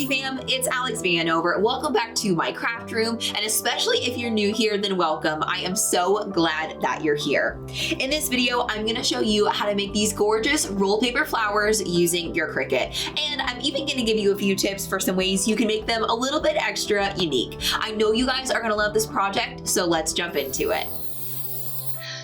Crafty fam, it's Alex Vanover. Welcome back to my craft room, and especially if you're new here, then welcome. I am so glad that you're here. In this video, I'm gonna show you how to make these gorgeous roll paper flowers using your Cricut. And I'm even gonna give you a few tips for some ways you can make them a little bit extra unique. I know you guys are gonna love this project, so let's jump into it.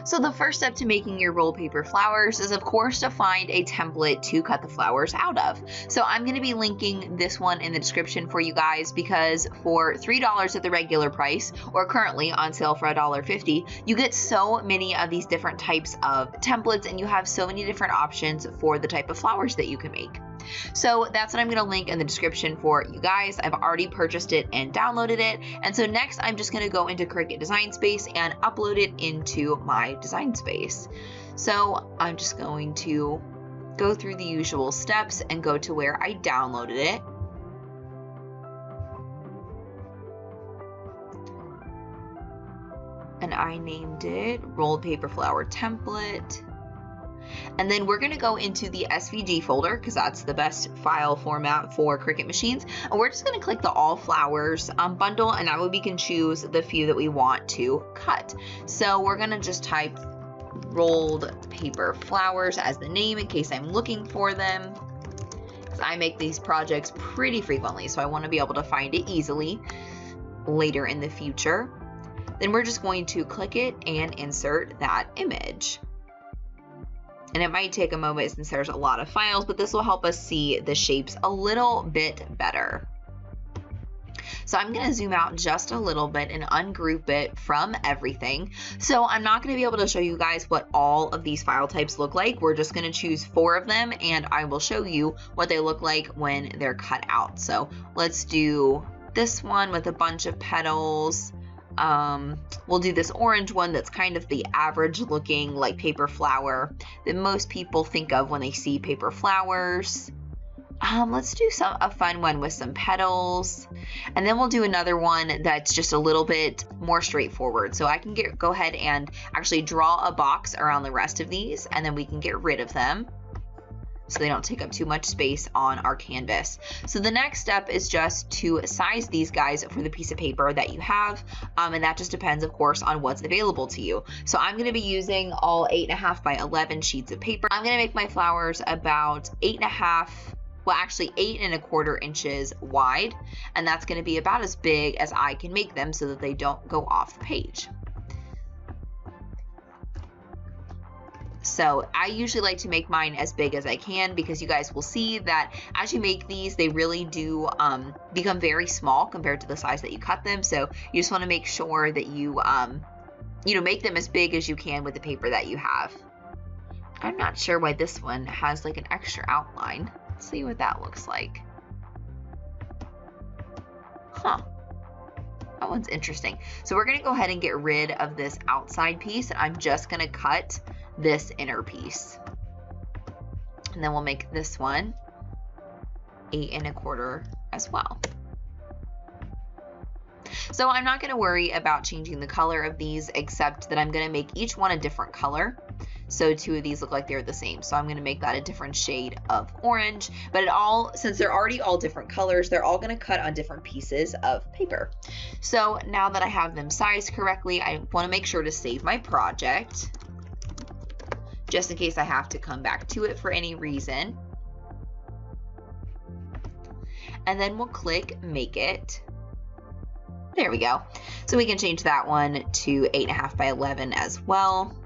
So the first step to making your roll paper flowers is, of course, to find a template to cut the flowers out of. So I'm going to be linking this one in the description for you guys because for $3 at the regular price, or currently on sale for $1.50, you get so many of these different types of templates and you have so many different options for the type of flowers that you can make. So that's what I'm going to link in the description for you guys. I've already purchased it and downloaded it. And so next I'm just going to go into Cricut Design Space and upload it into my design space. So I'm just going to go through the usual steps and go to where I downloaded it. And I named it Rolled Paper Flower Template. And then we're going to go into the SVG folder because that's the best file format for Cricut machines. And we're just going to click the All Flowers bundle, and that way we can choose the few that we want to cut. So we're going to just type Rolled Paper Flowers as the name in case I'm looking for them. Because I make these projects pretty frequently, so I want to be able to find it easily later in the future. Then we're just going to click it and insert that image. And it might take a moment since there's a lot of files, but this will help us see the shapes a little bit better. So I'm going to zoom out just a little bit and ungroup it from everything. So I'm not going to be able to show you guys what all of these file types look like. We're just going to choose 4 of them, and I will show you what they look like when they're cut out. So let's do this one with a bunch of petals. We'll do this orange one that's kind of the average looking like paper flower that most people think of when they see paper flowers. Let's do a fun one with some petals, and then we'll do another one that's just a little bit more straightforward. So I can go ahead and actually draw a box around the rest of these, and then we can get rid of them so they don't take up too much space on our canvas. So the next step is just to size these guys for the piece of paper that you have, and that just depends, of course, on what's available to you. So I'm gonna be using all 8.5 by 11 sheets of paper. I'm gonna make my flowers about 8.5, well actually 8.25 inches wide, and that's gonna be about as big as I can make them so that they don't go off the page. So I usually like to make mine as big as I can because you guys will see that as you make these, they really do become very small compared to the size that you cut them. So you just want to make sure that you, make them as big as you can with the paper that you have. I'm not sure why this one has like an extra outline. Let's see what that looks like. Huh. That one's interesting. So we're going to go ahead and get rid of this outside piece. I'm just going to cut this inner piece. And then we'll make this one 8.25 as well. So I'm not going to worry about changing the color of these, except that I'm going to make each one a different color. So 2 of these look like they're the same. So I'm going to make that a different shade of orange, but since they're already all different colors, they're all going to cut on different pieces of paper. So now that I have them sized correctly, I want to make sure to save my project just in case I have to come back to it for any reason. And then we'll click Make It. There we go. So we can change that one to 8.5 by 11 as well.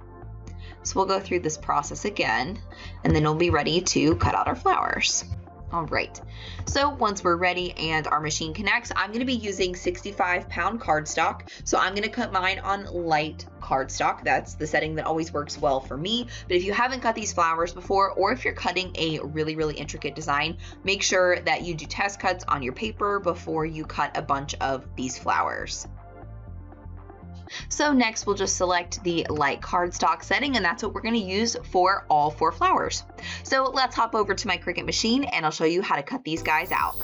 So we'll go through this process again, and then we'll be ready to cut out our flowers. All right, so once we're ready and our machine connects, I'm gonna be using 65-pound cardstock. So I'm gonna cut mine on light cardstock. That's the setting that always works well for me. But if you haven't cut these flowers before, or if you're cutting a really, really intricate design, make sure that you do test cuts on your paper before you cut a bunch of these flowers. So next we'll just select the light cardstock setting, and that's what we're going to use for all 4 flowers. So let's hop over to my Cricut machine and I'll show you how to cut these guys out.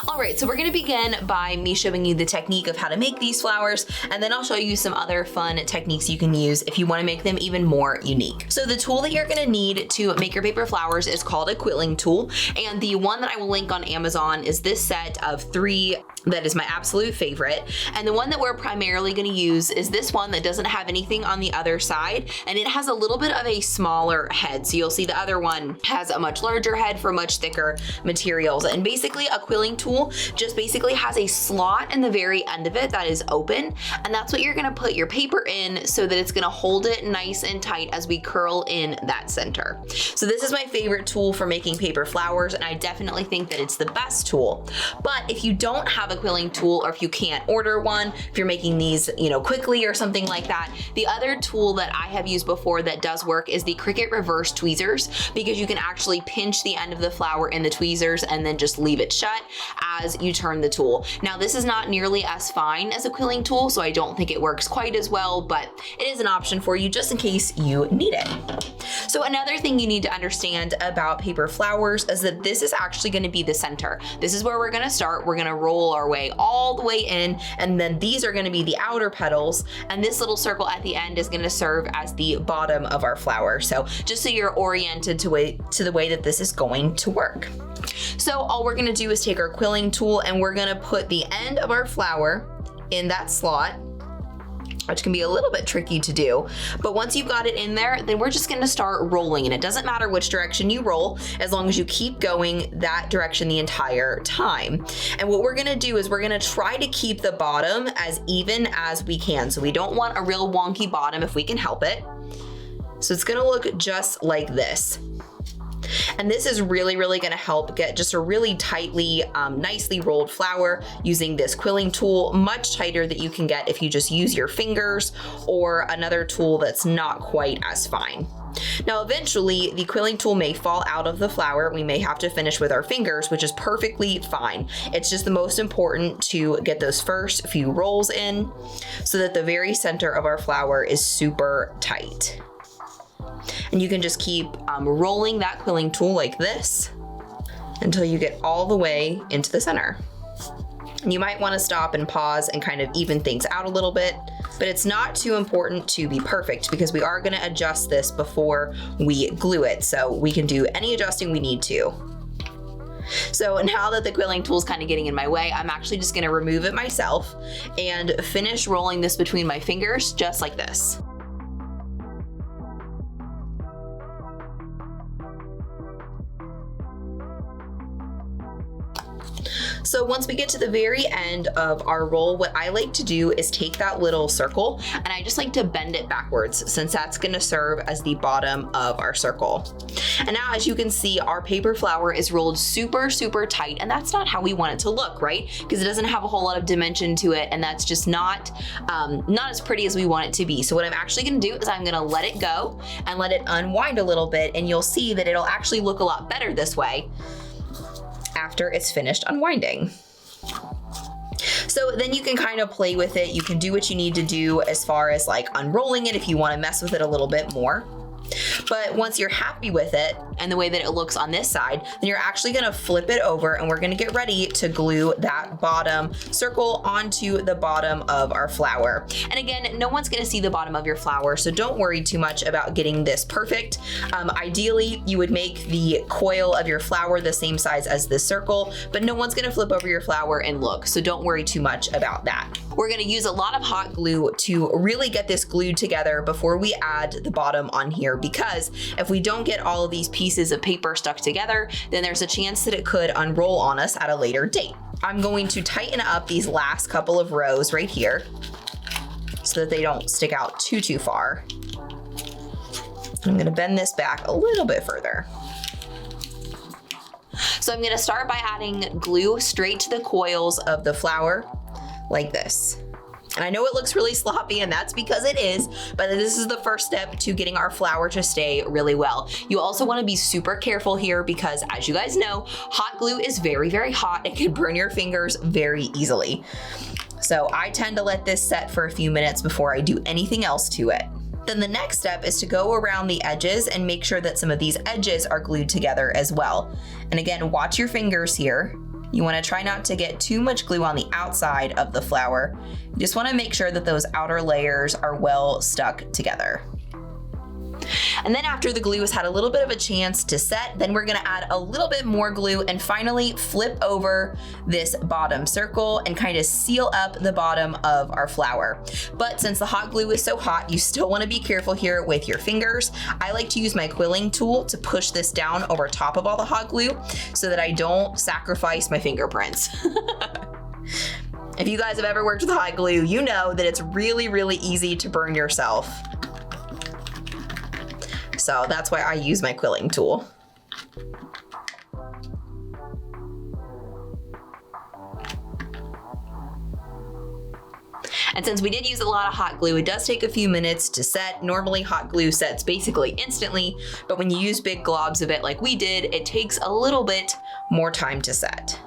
All right, so we're gonna begin by me showing you the technique of how to make these flowers, and then I'll show you some other fun techniques you can use if you wanna make them even more unique. So the tool that you're gonna need to make your paper flowers is called a quilling tool, and the one that I will link on Amazon is this set of 3 that is my absolute favorite. And the one that we're primarily gonna use is this one that doesn't have anything on the other side, and it has a little bit of a smaller head. So you'll see the other one has a much larger head for much thicker materials. And basically a quilling tool just basically has a slot in the very end of it that is open, and that's what you're gonna put your paper in so that it's gonna hold it nice and tight as we curl in that center. So this is my favorite tool for making paper flowers, and I definitely think that it's the best tool. But if you don't have a quilling tool, or if you can't order one, if you're making these, quickly or something like that, the other tool that I have used before that does work is the Cricut reverse tweezers, because you can actually pinch the end of the flower in the tweezers and then just leave it shut as you turn the tool. Now this is not nearly as fine as a quilling tool, so I don't think it works quite as well, but it is an option for you just in case you need it. So another thing you need to understand about paper flowers is that this is actually going to be the center. This is where we're going to start. We're going to roll our way all the way in, and then these are going to be the outer petals, and this little circle at the end is going to serve as the bottom of our flower. So just so you're oriented to the way that this is going to work. So all we're going to do is take our quilling tool, and we're going to put the end of our flower in that slot, which can be a little bit tricky to do. But once you've got it in there, then we're just gonna start rolling. And it doesn't matter which direction you roll, as long as you keep going that direction the entire time. And what we're gonna do is we're gonna try to keep the bottom as even as we can. So we don't want a real wonky bottom if we can help it. So it's gonna look just like this. And this is really, really gonna help get just a really tightly, nicely rolled flower using this quilling tool, much tighter that you can get if you just use your fingers or another tool that's not quite as fine. Now eventually the quilling tool may fall out of the flower. We may have to finish with our fingers, which is perfectly fine. It's just the most important to get those first few rolls in so that the very center of our flower is super tight. And you can just keep rolling that quilling tool like this until you get all the way into the center. And you might want to stop and pause and kind of even things out a little bit, but it's not too important to be perfect because we are going to adjust this before we glue it. So we can do any adjusting we need to. So now that the quilling tool is kind of getting in my way, I'm actually just going to remove it myself and finish rolling this between my fingers just like this. So once we get to the very end of our roll, what I like to do is take that little circle and I just like to bend it backwards, since that's gonna serve as the bottom of our circle. And now as you can see, our paper flower is rolled super, super tight, and that's not how we want it to look, right? Because it doesn't have a whole lot of dimension to it, and that's just not as pretty as we want it to be. So what I'm actually gonna do is I'm gonna let it go and let it unwind a little bit, and you'll see that it'll actually look a lot better this way after it's finished unwinding. So then you can kind of play with it. You can do what you need to do as far as like unrolling it if you want to mess with it a little bit more. But once you're happy with it and the way that it looks on this side, then you're actually gonna flip it over and we're gonna get ready to glue that bottom circle onto the bottom of our flower. And again, no one's gonna see the bottom of your flower, so don't worry too much about getting this perfect. Ideally, you would make the coil of your flower the same size as this circle, but no one's gonna flip over your flower and look, so don't worry too much about that. We're gonna use a lot of hot glue to really get this glued together before we add the bottom on here, because if we don't get all of these pieces of paper stuck together, then there's a chance that it could unroll on us at a later date. I'm going to tighten up these last couple of rows right here so that they don't stick out too far. I'm gonna bend this back a little bit further. So I'm gonna start by adding glue straight to the coils of the flower like this. And I know it looks really sloppy, and that's because it is, but this is the first step to getting our flower to stay really well. You also want to be super careful here because, as you guys know, hot glue is very, very hot. It can burn your fingers very easily. So I tend to let this set for a few minutes before I do anything else to it. Then the next step is to go around the edges and make sure that some of these edges are glued together as well. And again, watch your fingers here. You want to try not to get too much glue on the outside of the flower. You just want to make sure that those outer layers are well stuck together. And then after the glue has had a little bit of a chance to set, then we're gonna add a little bit more glue and finally flip over this bottom circle and kind of seal up the bottom of our flower. But since the hot glue is so hot, you still wanna be careful here with your fingers. I like to use my quilling tool to push this down over top of all the hot glue so that I don't sacrifice my fingerprints. If you guys have ever worked with hot glue, you know that it's really, really easy to burn yourself. So that's why I use my quilling tool. And since we did use a lot of hot glue, it does take a few minutes to set. Normally hot glue sets basically instantly, but when you use big globs of it like we did, it takes a little bit more time to set.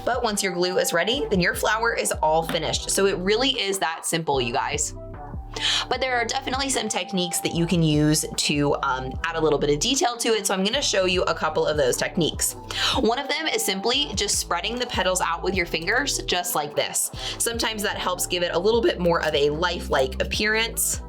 But once your glue is ready, then your flower is all finished. So it really is that simple, you guys. But there are definitely some techniques that you can use to add a little bit of detail to it. So I'm gonna show you a couple of those techniques. One of them is simply just spreading the petals out with your fingers, just like this. Sometimes that helps give it a little bit more of a lifelike appearance.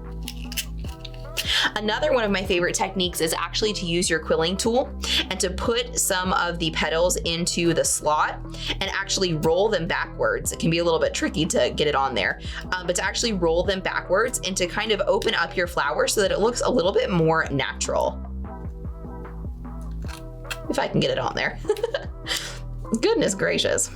Another one of my favorite techniques is actually to use your quilling tool and to put some of the petals into the slot and actually roll them backwards. It can be a little bit tricky to get it on there, but to actually roll them backwards and to kind of open up your flower so that it looks a little bit more natural. If I can get it on there. Goodness gracious.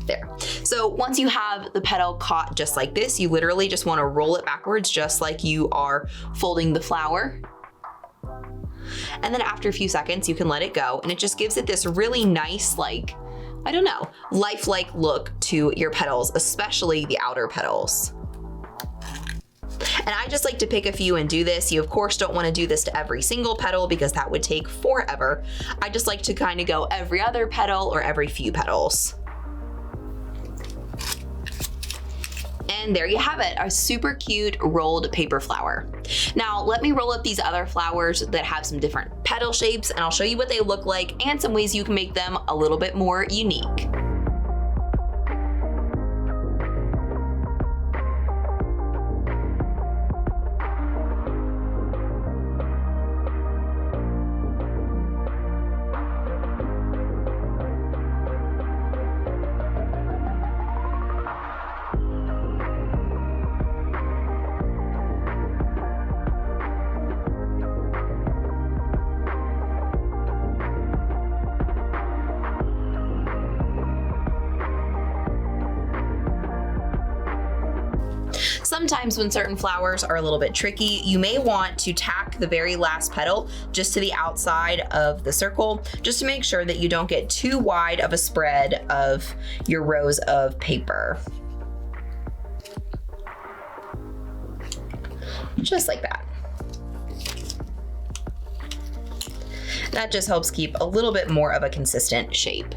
There. So once you have the petal caught just like this, you literally just want to roll it backwards just like you are folding the flower. And then after a few seconds, you can let it go and it just gives it this really nice, like, I don't know, lifelike look to your petals, especially the outer petals. And I just like to pick a few and do this. You of course don't want to do this to every single petal because that would take forever. I just like to kind of go every other petal or every few petals. And there you have it, a super cute rolled paper flower. Now let me roll up these other flowers that have some different petal shapes and I'll show you what they look like and some ways you can make them a little bit more unique. Sometimes when certain flowers are a little bit tricky, you may want to tack the very last petal just to the outside of the circle, just to make sure that you don't get too wide of a spread of your rows of paper. Just like that. That just helps keep a little bit more of a consistent shape.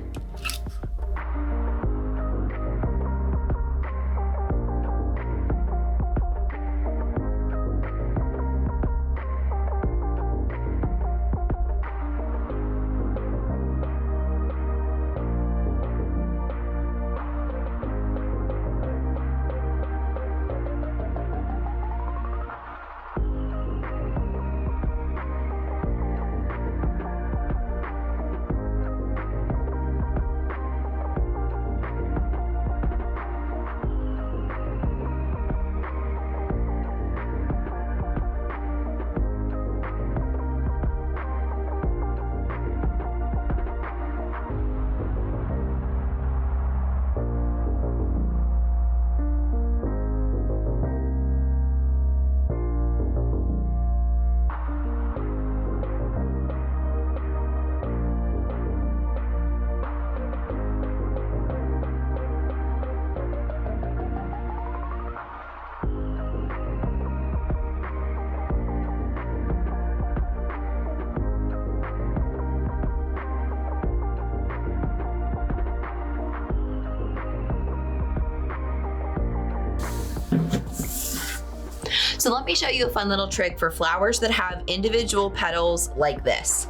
So let me show you a fun little trick for flowers that have individual petals like this.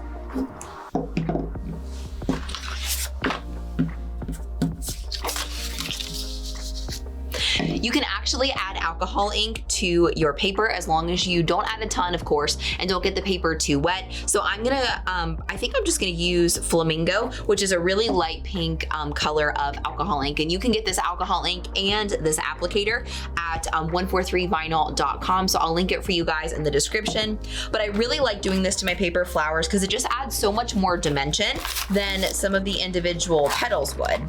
You can actually add alcohol ink to your paper as long as you don't add a ton, of course, and don't get the paper too wet. So I'm gonna, I think I'm just gonna use Flamingo, which is a really light pink color of alcohol ink. And you can get this alcohol ink and this applicator at 143vinyl.com. So I'll link it for you guys in the description. But I really like doing this to my paper flowers because it just adds so much more dimension than some of the individual petals would.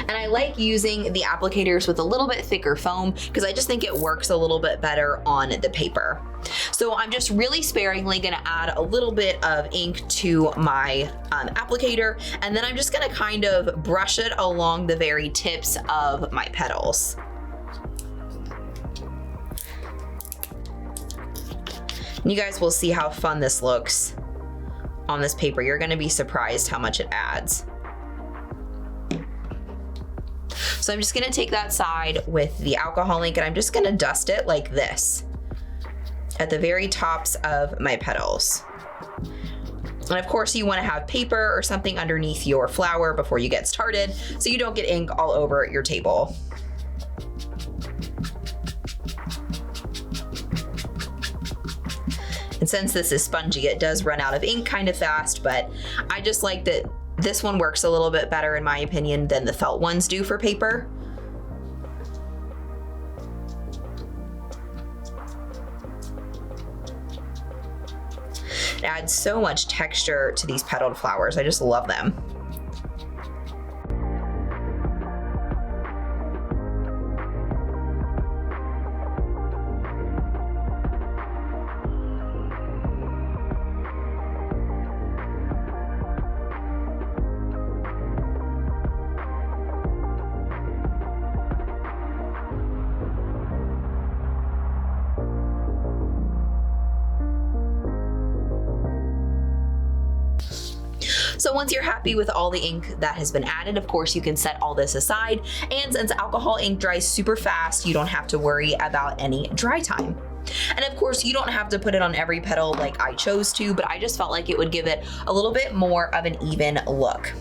And I like using the applicators with a little bit thicker foam because I just think it works a little bit better on the paper. So I'm just really sparingly gonna add a little bit of ink to my applicator, and then I'm just gonna kind of brush it along the very tips of my petals. And you guys will see how fun this looks on this paper. You're gonna be surprised how much it adds. So I'm just gonna take that side with the alcohol ink and I'm just gonna dust it like this at the very tops of my petals. And of course you wanna have paper or something underneath your flower before you get started so you don't get ink all over your table. And since this is spongy, it does run out of ink kind of fast, but I just like that this one works a little bit better in my opinion than the felt ones do for paper. It adds so much texture to these petaled flowers. I just love them. So once you're happy with all the ink that has been added, of course you can set all this aside. And since alcohol ink dries super fast, you don't have to worry about any dry time. And of course you don't have to put it on every petal like I chose to, but I just felt like it would give it a little bit more of an even look.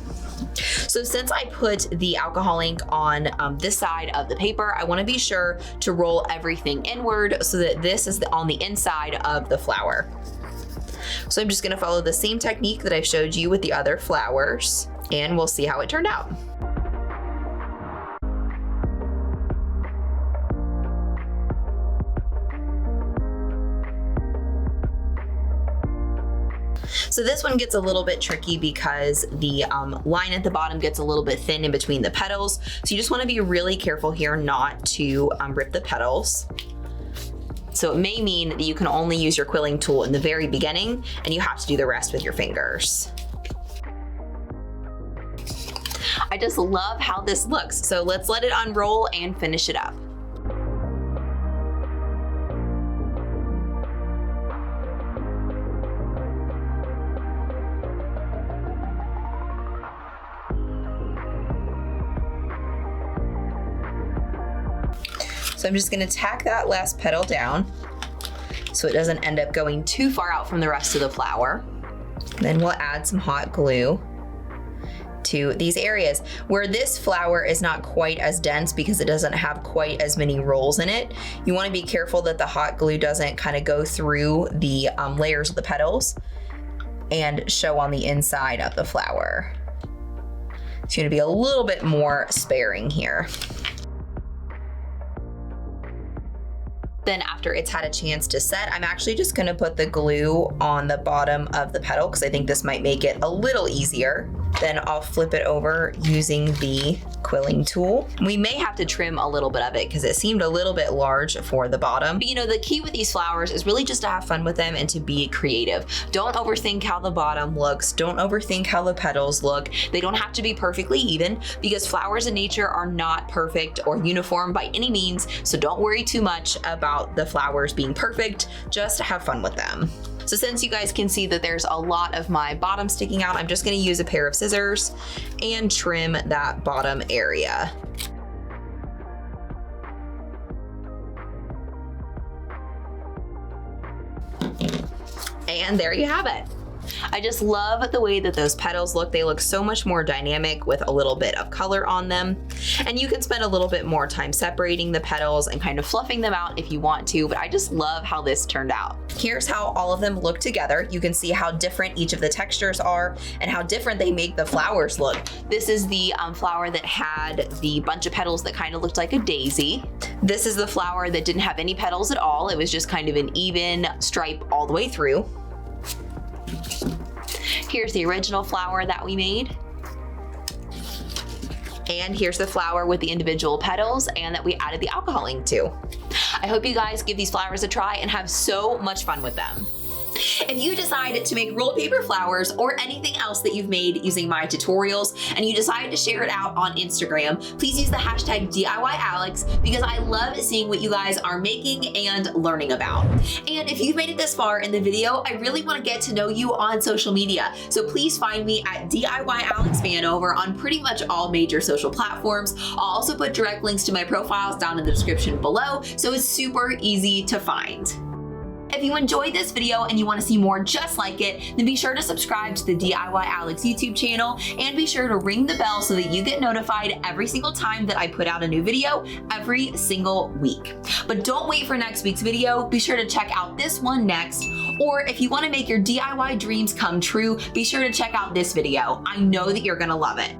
So since I put the alcohol ink on this side of the paper, I want to be sure to roll everything inward so that this is on the inside of the flower. So I'm just gonna follow the same technique that I've showed you with the other flowers, and we'll see how it turned out. So this one gets a little bit tricky because the line at the bottom gets a little bit thin in between the petals. So you just wanna be really careful here not to rip the petals. So it may mean that you can only use your quilling tool in the very beginning and you have to do the rest with your fingers. I just love how this looks. So let's let it unroll and finish it up. So I'm just gonna tack that last petal down so it doesn't end up going too far out from the rest of the flower. Then we'll add some hot glue to these areas. Where this flower is not quite as dense because it doesn't have quite as many rolls in it, you wanna be careful that the hot glue doesn't kind of go through the layers of the petals and show on the inside of the flower. So you're gonna be a little bit more sparing here. Then after it's had a chance to set, I'm actually just gonna put the glue on the bottom of the petal because I think this might make it a little easier. Then I'll flip it over using the quilling tool. We may have to trim a little bit of it because it seemed a little bit large for the bottom. But you know, the key with these flowers is really just to have fun with them and to be creative. Don't overthink how the bottom looks. Don't overthink how the petals look. They don't have to be perfectly even because flowers in nature are not perfect or uniform by any means. So don't worry too much about the flowers being perfect. Just have fun with them. So since you guys can see that there's a lot of my bottom sticking out, I'm just gonna use a pair of scissors and trim that bottom area. And there you have it. I just love the way that those petals look. They look so much more dynamic with a little bit of color on them. And you can spend a little bit more time separating the petals and kind of fluffing them out if you want to, but I just love how this turned out. Here's how all of them look together. You can see how different each of the textures are and how different they make the flowers look. This is the flower that had the bunch of petals that kind of looked like a daisy. This is the flower that didn't have any petals at all. It was just kind of an even stripe all the way through. Here's the original flower that we made. And here's the flower with the individual petals and that we added the alcohol ink to. I hope you guys give these flowers a try and have so much fun with them. If you decide to make rolled paper flowers or anything else that you've made using my tutorials and you decide to share it out on Instagram, please use the hashtag DIYAlex because I love seeing what you guys are making and learning about. And if you've made it this far in the video, I really want to get to know you on social media. So please find me at DIYAlexFan over on pretty much all major social platforms. I'll also put direct links to my profiles down in the description below, so it's super easy to find. If you enjoyed this video and you want to see more just like it, then be sure to subscribe to the DIY Alex YouTube channel and be sure to ring the bell so that you get notified every single time that I put out a new video every single week. But don't wait for next week's video. Be sure to check out this one next. Or if you want to make your DIY dreams come true, be sure to check out this video. I know that you're going to love it.